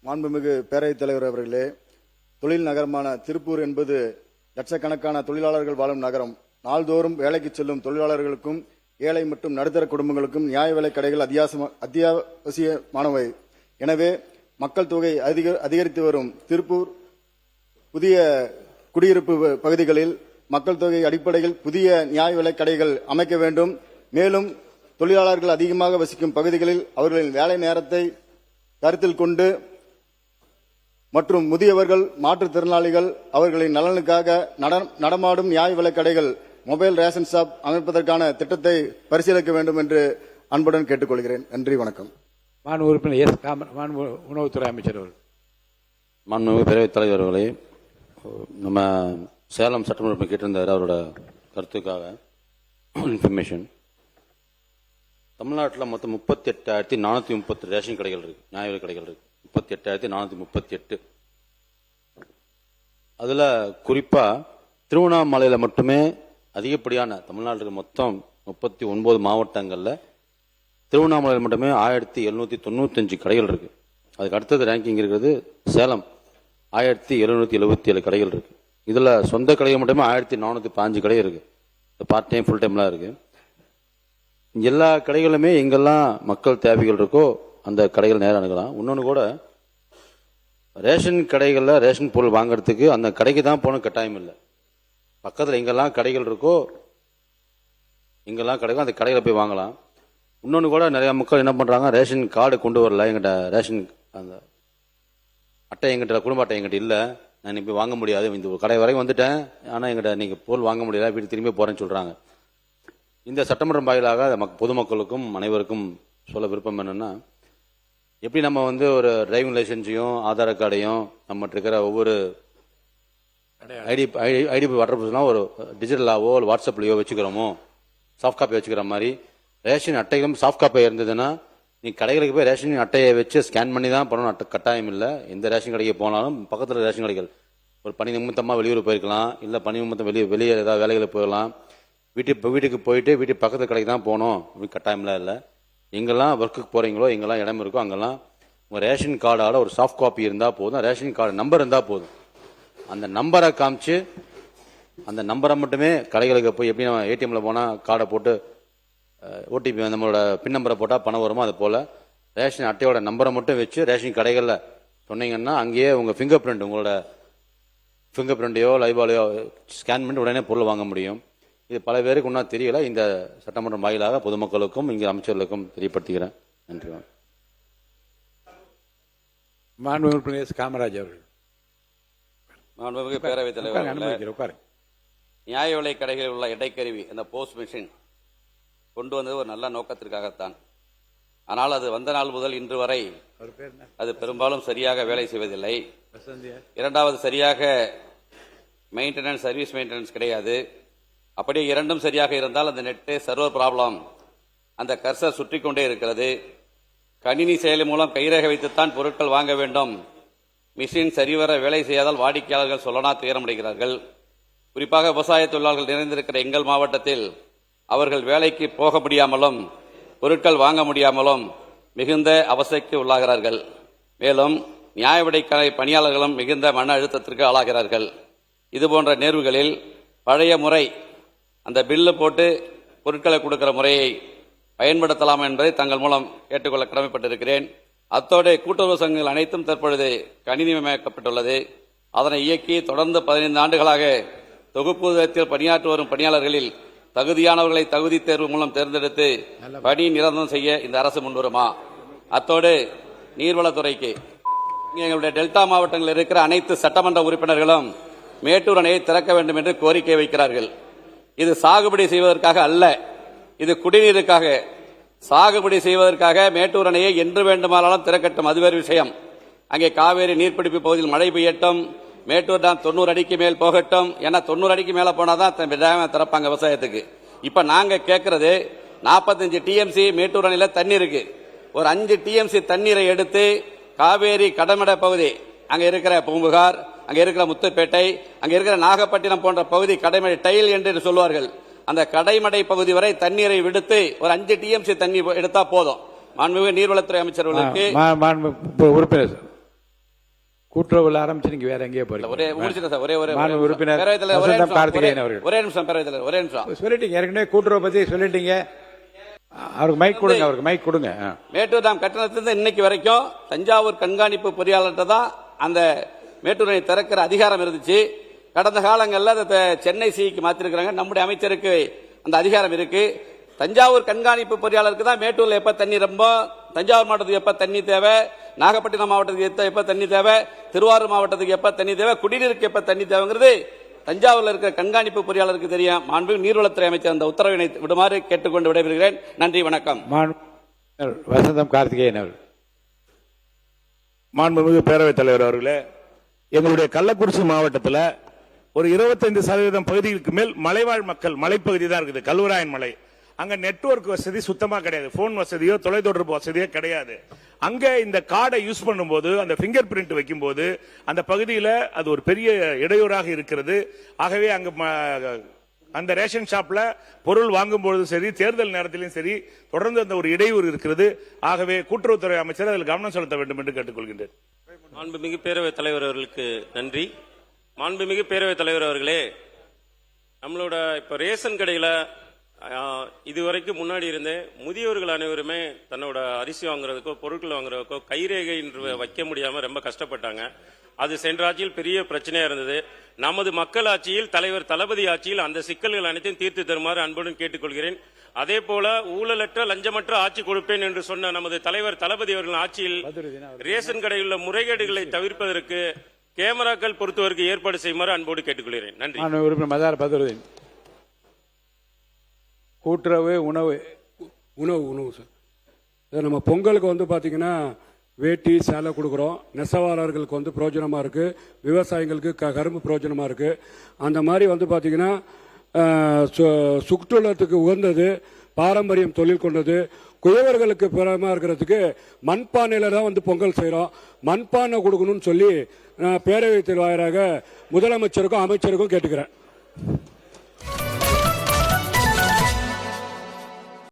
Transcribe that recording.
மாண்புமிகு பேரவைத் தலைவர் அவர்களே, தொழில் நகரமான திருப்பூர் என்பது லட்சக்கணக்கான தொழிலாளர்கள் வாழும் நகரம். நாள்தோறும் வேலைக்கு செல்லும் தொழிலாளர்களுக்கும் ஏழை மற்றும் நடுத்தர குடும்பங்களுக்கும் நியாய விலைக் கடைகள் அத்தியாவசியமானவை. எனவே மக்கள் தொகை அதிகரித்து வரும் திருப்பூர் புதிய குடியிருப்பு பகுதிகளில் மக்கள் தொகை அடிப்படையில் புதிய நியாய விலைக் கடைகள் அமைக்க வேண்டும். மேலும் தொழிலாளர்கள் அதிகமாக வசிக்கும் பகுதிகளில் அவர்களின் வேலை நேரத்தை கருத்தில் கொண்டு மற்றும் முதியவர்கள், மாற்றுத்திறனாளிகள் அவர்களின் நலனுக்காக நடமாடும் நியாய விலைக் கடைகள், மொபைல் ரேஷன் ஷாப் அமைப்பதற்கான திட்டத்தை பரிசீலிக்க வேண்டும் என்று அன்புடன் கேட்டுக்கொள்கிறேன். நன்றி, வணக்கம். மாண்பு உறுப்பினர் உணவுத்துறை அமைச்சர் அவர்கள். மாண்புமிகு பேரவைத் தலைவர் அவர்களே, நம்ம சேலம் சட்டமன்ற உறுப்பினர் கேட்டிருந்தார், அவரோட கருத்துக்காக இன்ஃபர்மேஷன். தமிழ்நாட்டில் மொத்தம் 38,430 ரேஷன் கடைகள் இருக்கு, நியாய விலைக் கடைகள் இருக்கு. 38,438. அதுல குறிப்பா திருவண்ணாமலையில மட்டுமே அதிகப்படியான, தமிழ்நாட்டுக்கு மொத்தம் 39 மாவட்டங்கள்ல திருவண்ணாமலையில் மட்டுமே 1,795 கடைகள் இருக்கு. அதுக்கு அடுத்தது ரேங்கிங் இருக்கிறது சேலம், 1,777 கடைகள் இருக்கு. இதுல சொந்த கடைகள் மட்டுமே 1,405 கடை இருக்கு. பார்ட் டைம், ஃபுல் டைம்லாம் இருக்கு. எல்லா கடைகளுமே எங்கெல்லாம் மக்கள் தேவைகள் இருக்கோ அந்த கடைகள் நேரம் அணுகலாம். இன்னொன்று கூட, ரேஷன் கடைகளில் ரேஷன் பொருள் வாங்குறதுக்கு அந்த கடைக்கு தான் போன கட்டாயம் இல்லை. பக்கத்தில் எங்கெல்லாம் கடைகள் இருக்கோ, எங்கெல்லாம் கடைகளோ அந்த கடையில் போய் வாங்கலாம். இன்னொன்று கூட, நிறைய மக்கள் என்ன பண்ணுறாங்க, ரேஷன் கார்டு கொண்டு வரல, எங்கிட்ட ரேஷன் அந்த அட்டை எங்கிட்ட, குடும்ப அட்டை எங்கிட்ட இல்லை, நான் இப்போ வாங்க முடியாது, இந்த கடை வரைக்கும் வந்துட்டேன், ஆனால் எங்கிட்ட நீங்கள் பொருள் வாங்க முடியல, வீட்டு திரும்பி போகிறேன்னு சொல்கிறாங்க. இந்த சட்டமன்றம் வாயிலாக பொதுமக்களுக்கும் அனைவருக்கும் சொல்ல விருப்பம் என்னன்னா, எப்படி நம்ம ஒரு டிரைவிங் லைசன்ஸையும் ஆதார் கார்டையும் நம்ம இருக்கிற ஒவ்வொரு ஐடி வாட்டர் ஒரு டிஜிட்டலாவோ வாட்ஸ்அப்லையோ வச்சுக்கிறோமோ, சாஃப்ட் காப்பி வச்சுக்கிற மாதிரி ரேஷன் அட்டைகளும் சாஃப்ட் காப்பி இருந்ததுன்னா, நீ கடைகளுக்கு போய் ரேஷன் அட்டையை வச்சு ஸ்கேன் பண்ணி தான் பண்ணணும், கட்டாயம் இல்லை. எந்த ரேஷன் கடைக்கு போனாலும் பக்கத்தில் ரேஷன் கடைகள், ஒரு பணி நிமித்தமாக வெளியூர் போயிருக்கலாம், இல்லை பணி நிமித்தம் வெளியே ஏதாவது வேலைகளுக்கு போயிடலாம், வீட்டுக்கு போயிட்டு வீட்டுக்கு பக்கத்து கடைக்கு தான் போகணும் அப்படின்னு கட்டாயம்லாம் இல்லை. எங்கெல்லாம் ஒர்க்குக்கு போகிறீங்களோ, எங்கெல்லாம் இடம் இருக்கோ அங்கெல்லாம் உங்கள் ரேஷன் கார்டால் ஒரு சாஃப்ட் காப்பி இருந்தால் போதும், ரேஷன் கார்டு நம்பர் இருந்தால் போதும். அந்த நம்பரை காமிச்சு, அந்த நம்பரை மட்டுமே கடைகளுக்கு போய், எப்படி நம்ம ஏடிஎம்ல போனால் கார்டை போட்டு ஓடிபி நம்மளோட பின் நம்பரை போட்டால் பணம் வருமோ, அது போல் ரேஷன் அட்டையோட நம்பரை மட்டும் வச்சு ரேஷன் கடைகளில் சொன்னீங்கன்னா, அங்கேயே உங்கள் ஃபிங்கர் பிரிண்ட், உங்களோட ஃபிங்கர் பிரிண்டையோ லைவாலையோ ஸ்கேன் பண்ணி உடனே பொருள் வாங்க முடியும். இது பல பேருக்கு ஒன்றா தெரியல. இந்த சட்டமன்றம் வாயிலாக பொதுமக்களுக்கும் இங்கே அமைச்சர்களுக்கும் தெரியப்படுத்துகிறேன். நன்றி. மாண்பு உறுப்பினர் காமராஜ் அவர்கள். மாண்புமிகு பேரவைத் தலைவர், நியாய விலைக் கடைகளில் உள்ள இடைக்கருவி, அந்த போஸ்ட் மிஷின் கொண்டு வந்தது ஒரு நல்ல நோக்கத்திற்காகத்தான். ஆனால் அது வந்த நாள் முதல் இன்று வரை அது பெரும்பாலும் சரியாக வேலை செய்வதில்லை. இரண்டாவது, சரியாக மெயின்டெனன்ஸ், சர்வீஸ் மெயின்டெனன்ஸ் கிடையாது. அப்படியே இரண்டும் சரியாக இருந்தால் அந்த நெட்டு சர்வர் ப்ராப்ளம், அந்த கர்சர் சுற்றி கொண்டே இருக்கிறது. கணினி செயலி மூலம் கைரேகை வைத்துத்தான் பொருட்கள் வாங்க வேண்டும். மிஷின் சரிவர வேலை செய்யாதால் வாடிக்கையாளர்கள் சொல்லனா துயரமடைகிறார்கள். குறிப்பாக விவசாய தொழிலாளர்கள் நிறைந்திருக்கிற எங்கள் மாவட்டத்தில் அவர்கள் வேலைக்கு போக முடியாமலும் பொருட்கள் வாங்க முடியாமலும் மிகுந்த அவசைக்கு உள்ளாகிறார்கள். மேலும் நியாய விலைக் கடை பணியாளர்களும் மிகுந்த மன அழுத்தத்திற்கு ஆளாகிறார்கள். இதுபோன்ற நேர்வுகளில் பழைய முறை, அந்த பில்லு போட்டு பொருட்களை கொடுக்கிற முறையை பயன்படுத்தலாம் என்பதை தங்கள் மூலம் கேட்டுக்கொள்ள கடமைப்பட்டிருக்கிறேன். அத்தோடு கூட்டுறவு சங்கங்கள் அனைத்தும் தற்பொழுது கணினிமயமாக்கப்பட்டுள்ளது. அதனை இயக்கி தொடர்ந்து 15 ஆண்டுகளாக தொகுப்பு பணியாற்றி வரும் பணியாளர்களில் தகுதியானவர்களை தகுதி தேர்வு மூலம் தேர்ந்தெடுத்து பணி நிரந்தரம் செய்ய இந்த அரசு முன்வருமா? அத்தோடு நீர்வளத்துறைக்கு எங்களுடைய டெல்டா மாவட்டங்களில் இருக்கிற அனைத்து சட்டமன்ற உறுப்பினர்களும் மேட்டூர் அணையை திறக்க வேண்டும் என்று கோரிக்கை வைக்கிறார்கள். இது சாகுபடி செய்வதற்காக அல்ல, இது குடிநீருக்காக. சாகுபடி செய்வதற்காக மேட்டூர் அணையை என்று வேண்டுமானாலும் திறக்கட்டும், அது வேறு விஷயம். அங்கே காவேரி நீர்பிடிப்பு பகுதியில் மழை பெய்யட்டும், மேட்டூர் டேம் 90 அடிக்கு மேல் போகட்டும். ஏன்னா 90 அடிக்கு மேல போனாதான் டேம் திறப்பாங்க விவசாயத்துக்கு. இப்ப நாங்க கேட்கறது 45 டிஎம்சி மேட்டூர் அணையில தண்ணி இருக்கு. ஒரு 5 டிஎம்சி தண்ணீரை எடுத்து காவேரி கடமடை பகுதி, அங்க இருக்கிற பூம்புகார், அங்க இருக்கிற முத்துப்பேட்டை, அங்க இருக்கிற நாகப்பட்டினம் போன்ற பகுதி கடைமடை டைல் என்று சொல்வார்கள், அந்த கடைமடை பகுதி வரை தண்ணீரை விடுத்து ஒரு 5 டிஎம்சி தண்ணி எடுத்தா போதும். மாண்புமிகு நீர்வளத்துறை அமைச்சர்களுக்கு உறுப்பினர் கூட்டுறவுல ஆரம்பிச்சு நீங்க வேற எங்கேயோ போறீங்க. ஒரே முடிச்சுட்டேன் சார். ஒரே மாண்பு உறுப்பினர் பேரவைத் தலைவர் ஒரே வசந்தம் நிமிஷம், கார்த்திகேயன் அவர்கள். ஒரே நிமிஷம் பேரவைத் தலைவர் ஒரே நிமிஷம். சொல்லிட்டீங்க ஏற்கனவே கூட்டுறவு பத்தி சொல்லிட்டீங்க. அவருக்கு மைக் கொடுங்க, அவருக்கு மைக் கொடுங்க. மேட்டூர் டேம் கட்டணத்திலிருந்து இன்னைக்கு வரைக்கும் தஞ்சாவூர் கண்காணிப்பு பொறியாளர்கிட்ட தான் அந்த மேட்டூர் அணை திறக்கிற அதிகாரம் இருந்துச்சு. கடந்த காலங்களில் அதை சென்னை சிக்கு மாத்திருக்கிறாங்க. நம்முடைய அமைச்சருக்கு அந்த அதிகாரம் இருக்கு. தஞ்சாவூர் கண்காணிப்பு பொறியாளருக்கு தான் மேட்டூர்ல எப்ப தண்ணி ரொம்ப, தஞ்சாவூர் மாவட்டத்துக்கு எப்ப தண்ணி தேவை, நாகப்பட்டினம் மாவட்டத்துக்கு எப்ப தண்ணி தேவை, திருவாரூர் மாவட்டத்துக்கு எப்ப தண்ணி தேவை, குடிநீருக்கு எப்ப தண்ணி தேவைங்கிறது தஞ்சாவூர்ல இருக்கிற கண்காணிப்பு பொறியாளருக்கு தெரியும். மாண்பு நீர்வளத்துறை அமைச்சர் அந்த உத்தரவினை விடுமாறு கேட்டுக்கொண்டு விடைபெறுகிறேன். நன்றி, வணக்கம். வசந்தம் கார்த்திகேயன் அவர்கள். மாண்புமிகு பேரவைத் தலைவர் அவர்களே, எங்களுடைய கள்ளக்குறிச்சி மாவட்டத்தில் ஒரு 25% பகுதிகளுக்கு மேல் மலைவாழ் மக்கள் மலைப்பகுதி தான் இருக்குது. கல்வராயன் மலை. அங்க நெட்வொர்க் வசதி சுத்தமா கிடையாது. போன் வசதியோ தொலைத்தொடர்பு வசதியோ கிடையாது. அங்க இந்த கார்டை யூஸ் பண்ணும்போது, அந்த பிங்கர் பிரிண்ட் வைக்கும் போது அந்த பகுதியில் அது ஒரு பெரிய இடையூறாக இருக்கிறது. ஆகவே அங்க அந்த ரேஷன் ஷாப்ல பொருள் வாங்கும் பொழுதும் சரி, தேர்தல் நேரத்திலும் சரி, தொடர்ந்து அந்த ஒரு இடையூறு இருக்கிறது. ஆகவே கூட்டுறவுத்துறை அமைச்சர் அதில் கவனம் செலுத்த வேண்டும் என்று கேட்டுக்கொள்கின்றேன். மாண்புமிகு பேரவைத் தலைவர் அவர்களுக்கு நன்றி. மாண்புமிகு பேரவைத் தலைவர் அவர்களே, நம்மளோட இப்ப ரேஷன் கடையில இதுவரைக்கும் முன்னாடி இருந்தே முதியோர்கள் அனைவருமே தன்னோட அரிசி வாங்குறதுக்கோ பொருட்கள் வாங்குறதுக்கோ கைரேகை வைக்க முடியாம ரொம்ப கஷ்டப்பட்டாங்க. அது சென்ற ஆட்சியில் பெரிய பிரச்சனையா இருந்தது. நமது மக்கள் ஆட்சியில், தலைவர் தளபதி ஆட்சியில் அந்த சிக்கல்கள் அனைத்தையும் தீர்த்து தருமாறு அன்புடன் கேட்டுக்கொள்கிறேன். அதே போல ஊழலற்ற லஞ்சமற்ற ஆட்சி கொடுப்பேன் என்று சொன்ன நமது தலைவர் தளபதி அவர்கள் ஆட்சியில் ரேஷன் கடையில் உள்ள முறைகேடுகளை தவிர்ப்பதற்கு கேமராக்கள் பொறுத்தவருக்கு ஏற்பாடு செய்யுமாறு அன்போடு கேட்டுக்கொள்கிறேன். நன்றி. உறுப்பினர் மதார் பதுருதீன். கூட்டுறவு உணவு சார். நம்ம பொங்கலுக்கு வந்து பாத்தீங்கன்னா வேட்டி சேலை கொடுக்குறோம். நெசவாளர்களுக்கு வந்து பிரயோஜனமா இருக்கு, விவசாயிகளுக்கு கரும்பு பிரயோஜனமா இருக்கு. அந்த மாதிரி வந்து பாத்தீங்கன்னா சுற்றுலத்துக்கு உகந்தது, பாரம்பரியம் தொழில் கொண்டது, குயவர்களுக்கு பிறமா இருக்கிறதுக்கு மண்பானையில தான் வந்து பொங்கல் செய்யறோம். மண்பானை கொடுக்கணும்னு சொல்லி நான் பேரவைத் தலைவராக முதலமைச்சருக்கும் அமைச்சருக்கும் கேட்டுக்கிறேன்.